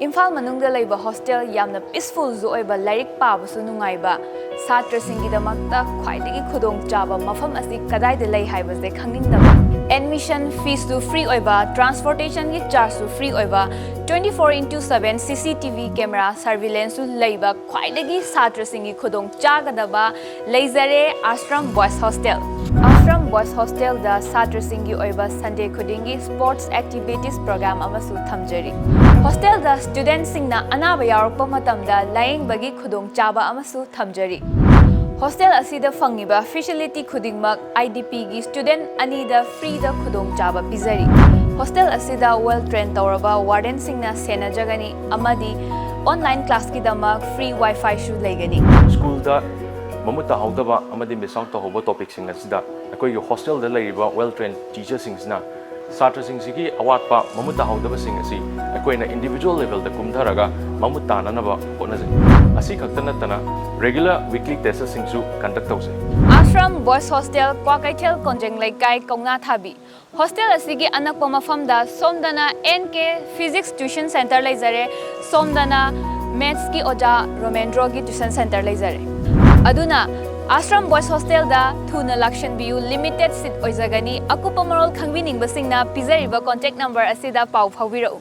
Imphal manungda laiba hostel yamna peaceful zo oiba lairik pabasu nungaiba satrasingidamakta khwaidagi khudong chaba mafam asi kadaida lei haibase khangningdaba admission fees to free oiba transportation gi charge to free oiba 24/7 CCTV camera surveillance laiba khwaidagi satrasingi khudong chagadaba leizare Ashram Boys Hostel Ashram Boys Hostel da satrasingi oiba Sunday khudingi sports activities program amasu thamjari Hostel da student singna anaba yarakpa matamda laying bagi khudong chaba amasu thamjari Hostel asida fangiba facility khudingmak IDP gi student anida free da khudong chaba pizari Hostel asida well trained tawraba Warden singna sena jagani amadi online class ki damak free wifi shu legani School da mamuta haudaba amadi misang to hobo topic sing asida akoi hostel da laiba well trained teacher singsna Satra sing sigi awatpa mamuta haudaba sing asi akoina individual level da kumtharaga mamuta nanaba honajai asi khaktana tana regular weekly tests singsu conduct tause Ashram Boys Hostel Kwakeithel Konjeng Leikai Konga Thabi Hostel asigi anakpa mafamda somdana NK Physics Tuition Center leizare somdana Maths ki oja Romandro ki tuition center leizare aduna Ashram Boys Hostel da thuna lakshan biu limited seat oizagani akupa marol khangbi ningbasingna pizariba contact number asida pau phawbirau